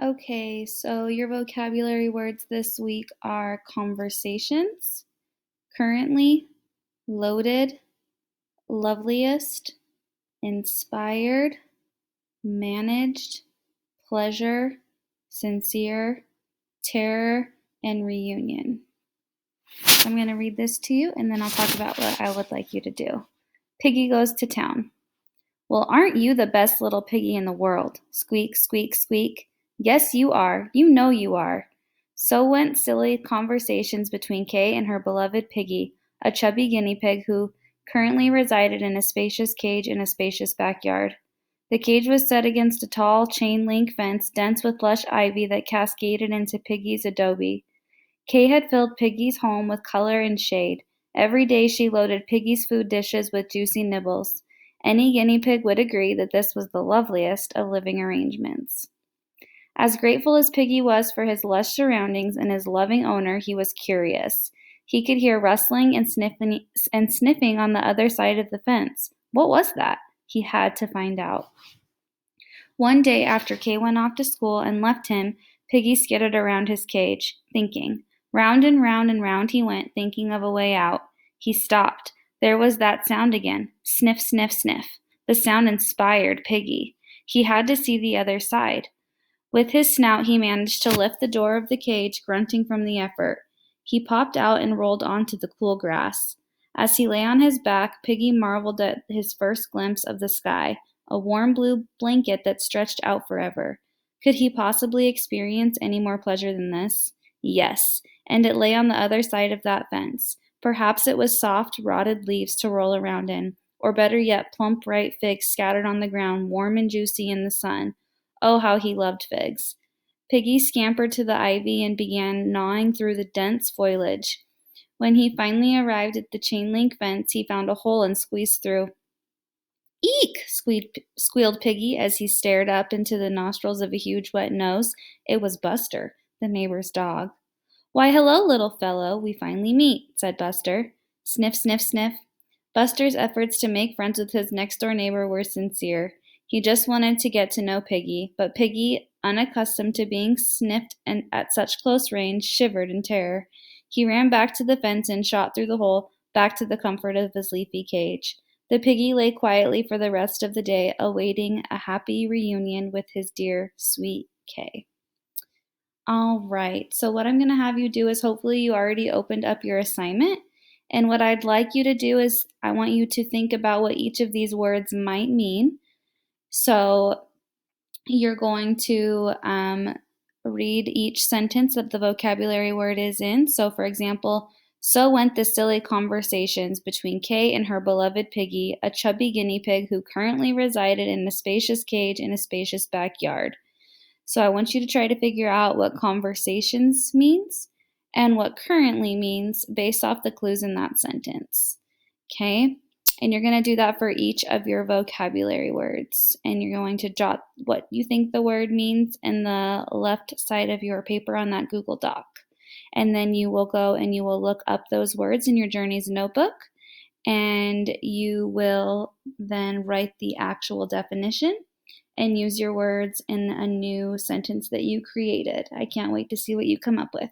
Okay, so your vocabulary words this week are conversations, currently, loaded, loveliest, inspired, managed, pleasure, sincere, terror, and reunion. I'm going to read this to you and then I'll talk about what I would like you to do. Piggy goes to town. Well, aren't you the best little piggy in the world? Squeak, squeak, squeak. Yes, you are. You know you are. So went silly conversations between Kay and her beloved piggy, a chubby guinea pig who currently resided in a spacious cage in a spacious backyard. The cage was set against a tall chain link fence dense with lush ivy that cascaded into Piggy's adobe. Kay had filled Piggy's home with color and shade. Every day she loaded Piggy's food dishes with juicy nibbles. Any guinea pig would agree that this was the loveliest of living arrangements. As grateful as Piggy was for his lush surroundings and his loving owner, he was curious. He could hear rustling and sniffing on the other side of the fence. What was that? He had to find out. One day after Kay went off to school and left him, Piggy skittered around his cage, thinking. Round and round and round he went, thinking of a way out. He stopped. There was that sound again. Sniff, sniff, sniff. The sound inspired Piggy. He had to see the other side. With his snout he managed to lift the door of the cage, grunting from the effort. He popped out and rolled onto the cool grass. As he lay on his back, Piggy marveled at his first glimpse of the sky, a warm blue blanket that stretched out forever. Could he possibly experience any more pleasure than this? Yes, and it lay on the other side of that fence. Perhaps it was soft, rotted leaves to roll around in, or better yet, plump, ripe figs scattered on the ground, warm and juicy in the sun. Oh, how he loved figs. Piggy scampered to the ivy and began gnawing through the dense foliage. When he finally arrived at the chain link fence, he found a hole and squeezed through. Eek! Squealed Piggy as he stared up into the nostrils of a huge wet nose. It was Buster, the neighbor's dog. Why, hello, little fellow, we finally meet, said Buster. Sniff, sniff, sniff. Buster's efforts to make friends with his next-door neighbor were sincere. He just wanted to get to know Piggy, but Piggy, unaccustomed to being sniffed and at such close range, shivered in terror. He ran back to the fence and shot through the hole, back to the comfort of his leafy cage. The piggy lay quietly for the rest of the day, awaiting a happy reunion with his dear, sweet Kay. All right, so what I'm going to have you do is hopefully you already opened up your assignment. And what I'd like you to do is I want you to think about what each of these words might mean. So you're going to read each sentence that the vocabulary word is in. So, for example, so went the silly conversations between Kay and her beloved piggy, a chubby guinea pig who currently resided in a spacious cage in a spacious backyard. So I want you to try to figure out what conversations means and what currently means based off the clues in that sentence. Okay? And you're going to do that for each of your vocabulary words. And you're going to jot what you think the word means in the left side of your paper on that Google Doc. And then you will go and you will look up those words in your Journeys notebook. And you will then write the actual definition and use your words in a new sentence that you created. I can't wait to see what you come up with.